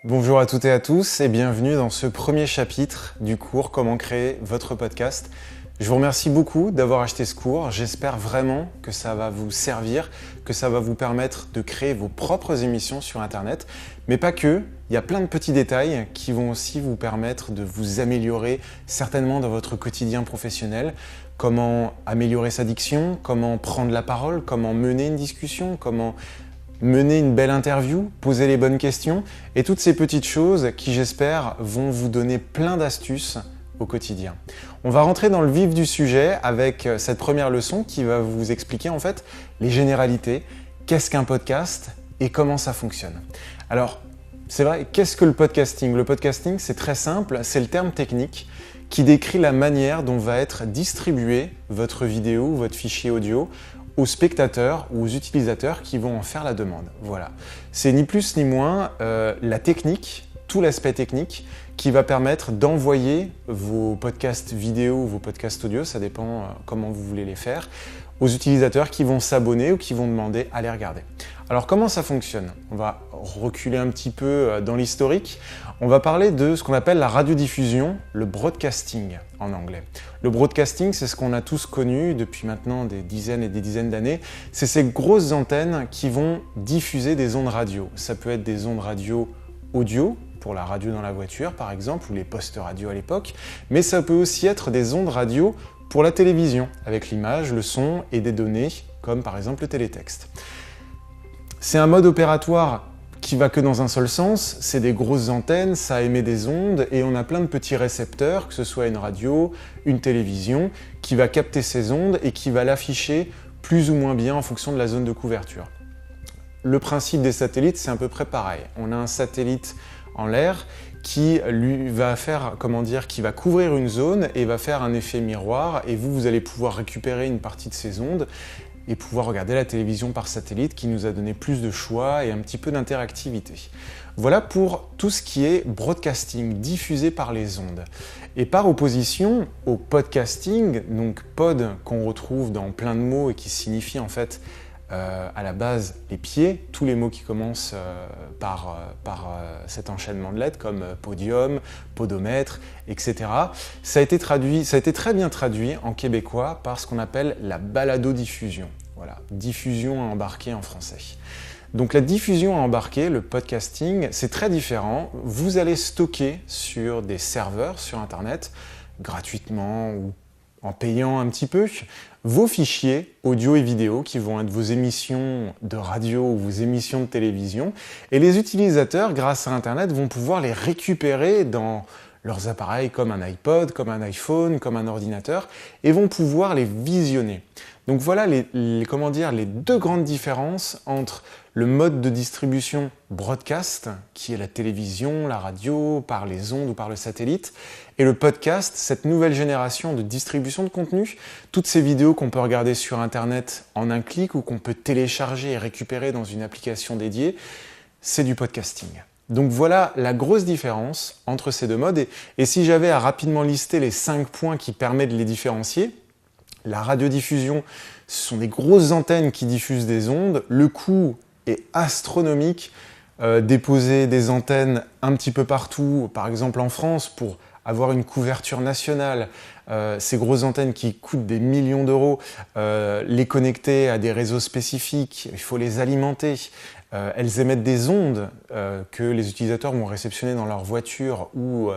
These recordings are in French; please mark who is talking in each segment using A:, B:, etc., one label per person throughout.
A: Bonjour à toutes et à tous et bienvenue dans ce premier chapitre du cours Comment créer votre podcast. Je vous remercie beaucoup d'avoir acheté ce cours. J'espère vraiment que ça va vous servir, que ça va vous permettre de créer vos propres émissions sur Internet. Mais pas que, il y a plein de petits détails qui vont aussi vous permettre de vous améliorer certainement dans votre quotidien professionnel. Comment améliorer sa diction, comment prendre la parole, comment mener une discussion, comment mener une belle interview, poser les bonnes questions et toutes ces petites choses qui, j'espère, vont vous donner plein d'astuces au quotidien. On va rentrer dans le vif du sujet avec cette première leçon qui va vous expliquer en fait les généralités, qu'est-ce qu'un podcast et comment ça fonctionne. Alors, c'est vrai, qu'est-ce que le podcasting? Le podcasting, c'est très simple, c'est le terme technique qui décrit la manière dont va être distribuée votre vidéo ou votre fichier audio aux spectateurs ou aux utilisateurs qui vont en faire la demande. Voilà. C'est ni plus ni moins la technique, tout l'aspect technique qui va permettre d'envoyer vos podcasts vidéo ou vos podcasts audio, ça dépend comment vous voulez les faire, aux utilisateurs qui vont s'abonner ou qui vont demander à les regarder. Alors comment ça fonctionne? On va reculer un petit peu dans l'historique. On va parler de ce qu'on appelle la radiodiffusion, le broadcasting en anglais. Le broadcasting, c'est ce qu'on a tous connu depuis maintenant des dizaines et des dizaines d'années. C'est ces grosses antennes qui vont diffuser des ondes radio. Ça peut être des ondes radio audio, pour la radio dans la voiture par exemple, ou les postes radio à l'époque, mais ça peut aussi être des ondes radio pour la télévision, avec l'image, le son et des données, comme par exemple le télétexte. C'est un mode opératoire qui va que dans un seul sens, c'est des grosses antennes, ça émet des ondes et on a plein de petits récepteurs, que ce soit une radio, une télévision, qui va capter ces ondes et qui va l'afficher plus ou moins bien en fonction de la zone de couverture. Le principe des satellites, c'est à peu près pareil. On a un satellite en l'air qui lui va faire, qui va couvrir une zone et va faire un effet miroir et vous allez pouvoir récupérer une partie de ces ondes et pouvoir regarder la télévision par satellite qui nous a donné plus de choix et un petit peu d'interactivité. Voilà pour tout ce qui est broadcasting, diffusé par les ondes. Et par opposition au podcasting, donc pod qu'on retrouve dans plein de mots et qui signifie en fait à la base les pieds, tous les mots qui commencent par cet enchaînement de lettres comme podium, podomètre, etc. Ça a été très bien traduit en québécois par ce qu'on appelle la balado-diffusion. Voilà, diffusion à embarquer en français. Donc la diffusion à embarquer, le podcasting, c'est très différent. Vous allez stocker sur des serveurs sur Internet, gratuitement ou en payant un petit peu, vos fichiers audio et vidéo qui vont être vos émissions de radio ou vos émissions de télévision. Et les utilisateurs, grâce à Internet, vont pouvoir les récupérer dans leurs appareils comme un iPod, comme un iPhone, comme un ordinateur, et vont pouvoir les visionner. Donc voilà les deux grandes différences entre le mode de distribution broadcast, qui est la télévision, la radio, par les ondes ou par le satellite, et le podcast, cette nouvelle génération de distribution de contenu, toutes ces vidéos qu'on peut regarder sur Internet en un clic ou qu'on peut télécharger et récupérer dans une application dédiée, c'est du podcasting. Donc voilà la grosse différence entre ces deux modes. Et si j'avais à rapidement lister les 5 points qui permettent de les différencier, la radiodiffusion, ce sont des grosses antennes qui diffusent des ondes. Le coût est astronomique. Déposer des antennes un petit peu partout, par exemple en France, pour avoir une couverture nationale, ces grosses antennes qui coûtent des millions d'euros, les connecter à des réseaux spécifiques, il faut les alimenter. Elles émettent des ondes que les utilisateurs vont réceptionner dans leur voiture ou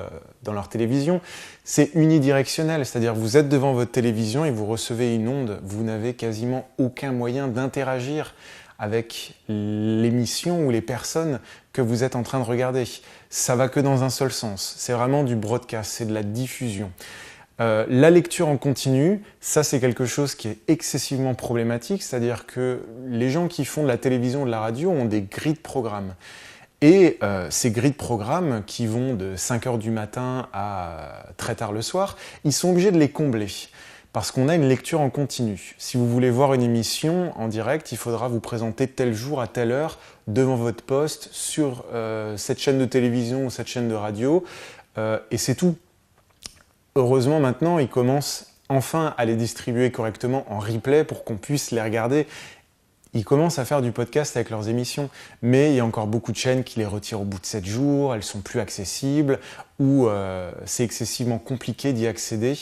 A: dans leur télévision. C'est unidirectionnel, c'est-à-dire vous êtes devant votre télévision et vous recevez une onde. Vous n'avez quasiment aucun moyen d'interagir avec l'émission ou les personnes que vous êtes en train de regarder. Ça va que dans un seul sens. C'est vraiment du broadcast, c'est de la diffusion. La lecture en continu, ça c'est quelque chose qui est excessivement problématique, c'est-à-dire que les gens qui font de la télévision ou de la radio ont des grilles de programmes. Et ces grilles de programmes qui vont de 5h du matin à très tard le soir, ils sont obligés de les combler. Parce qu'on a une lecture en continu. Si vous voulez voir une émission en direct, il faudra vous présenter tel jour à telle heure devant votre poste sur cette chaîne de télévision ou cette chaîne de radio, et c'est tout. Heureusement maintenant, ils commencent enfin à les distribuer correctement en replay pour qu'on puisse les regarder ils commencent à faire du podcast avec leurs émissions. Mais il y a encore beaucoup de chaînes qui les retirent au bout de 7 jours, elles sont plus accessibles, ou c'est excessivement compliqué d'y accéder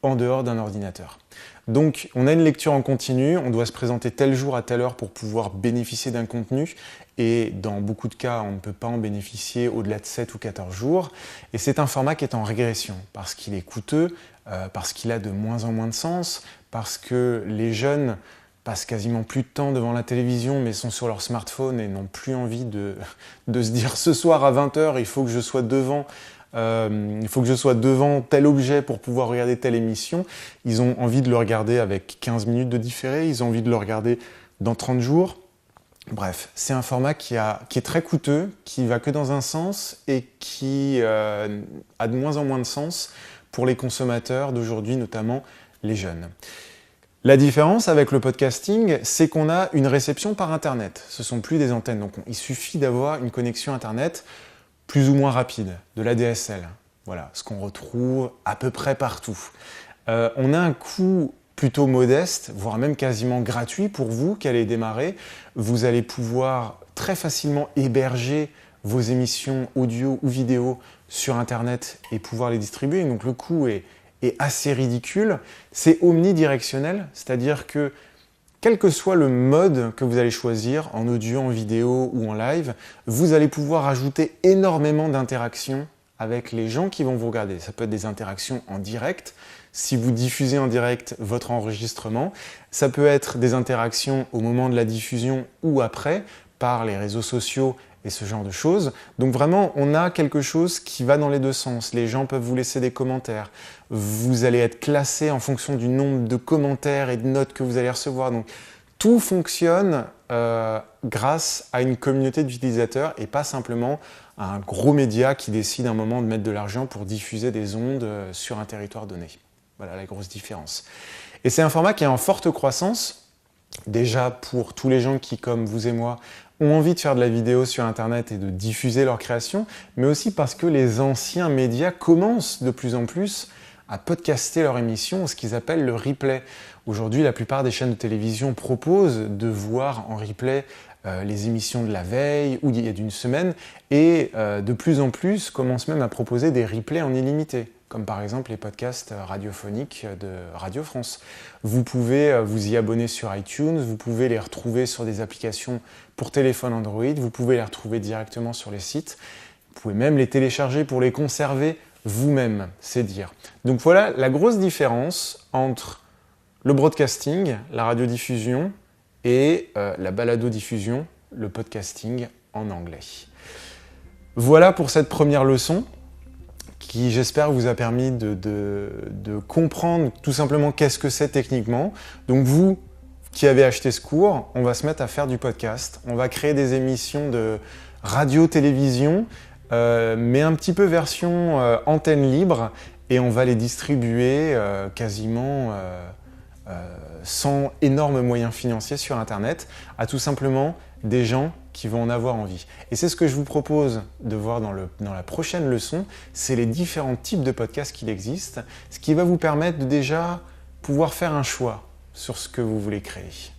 A: en dehors d'un ordinateur. Donc, on a une lecture en continu, on doit se présenter tel jour à telle heure pour pouvoir bénéficier d'un contenu, et dans beaucoup de cas, on ne peut pas en bénéficier au-delà de 7 ou 14 jours. Et c'est un format qui est en régression, parce qu'il est coûteux, parce qu'il a de moins en moins de sens, parce que les jeunes passent quasiment plus de temps devant la télévision, mais sont sur leur smartphone et n'ont plus envie de se dire ce soir à 20h, il faut que je sois devant tel objet pour pouvoir regarder telle émission. Ils ont envie de le regarder avec 15 minutes de différé, ils ont envie de le regarder dans 30 jours. Bref, c'est un format qui est très coûteux, qui va que dans un sens et qui a de moins en moins de sens pour les consommateurs d'aujourd'hui, notamment les jeunes. La différence avec le podcasting, c'est qu'on a une réception par Internet. Ce ne sont plus des antennes, donc il suffit d'avoir une connexion Internet plus ou moins rapide, de l'ADSL. Voilà, ce qu'on retrouve à peu près partout. On a un coût plutôt modeste, voire même quasiment gratuit pour vous qui allez démarrer. Vous allez pouvoir très facilement héberger vos émissions audio ou vidéo sur Internet et pouvoir les distribuer. Donc le coût est assez ridicule. C'est omnidirectionnel, c'est-à-dire que quel que soit le mode que vous allez choisir, en audio, en vidéo ou en live, vous allez pouvoir ajouter énormément d'interactions avec les gens qui vont vous regarder. Ça peut être des interactions en direct, si vous diffusez en direct votre enregistrement. Ça peut être des interactions au moment de la diffusion ou après, par les réseaux sociaux et ce genre de choses. Donc vraiment, on a quelque chose qui va dans les deux sens. Les gens peuvent vous laisser des commentaires. Vous allez être classé en fonction du nombre de commentaires et de notes que vous allez recevoir. Donc tout fonctionne grâce à une communauté d'utilisateurs et pas simplement à un gros média qui décide à un moment de mettre de l'argent pour diffuser des ondes sur un territoire donné. Voilà la grosse différence. Et c'est un format qui est en forte croissance, déjà pour tous les gens qui, comme vous et moi, ont envie de faire de la vidéo sur Internet et de diffuser leur création, mais aussi parce que les anciens médias commencent de plus en plus à podcaster leur émission, ce qu'ils appellent le replay. Aujourd'hui, la plupart des chaînes de télévision proposent de voir en replay les émissions de la veille ou d'il y a d'une semaine, et de plus en plus commencent même à proposer des replays en illimité, comme par exemple les podcasts radiophoniques de Radio France. Vous pouvez vous y abonner sur iTunes, vous pouvez les retrouver sur des applications pour téléphone Android, vous pouvez les retrouver directement sur les sites, vous pouvez même les télécharger pour les conserver vous-même, c'est dire. Donc voilà la grosse différence entre le broadcasting, la radiodiffusion, et la baladodiffusion, le podcasting en anglais. Voilà pour cette première leçon qui, j'espère, vous a permis de comprendre tout simplement qu'est-ce que c'est techniquement. Donc vous qui avez acheté ce cours, on va se mettre à faire du podcast. On va créer des émissions de radio-télévision, mais un petit peu version antenne libre, et on va les distribuer quasiment sans énormes moyens financiers sur Internet, à tout simplement des gens qui vont en avoir envie. Et c'est ce que je vous propose de voir dans la prochaine leçon, c'est les différents types de podcasts qu'il existe, ce qui va vous permettre de déjà pouvoir faire un choix sur ce que vous voulez créer.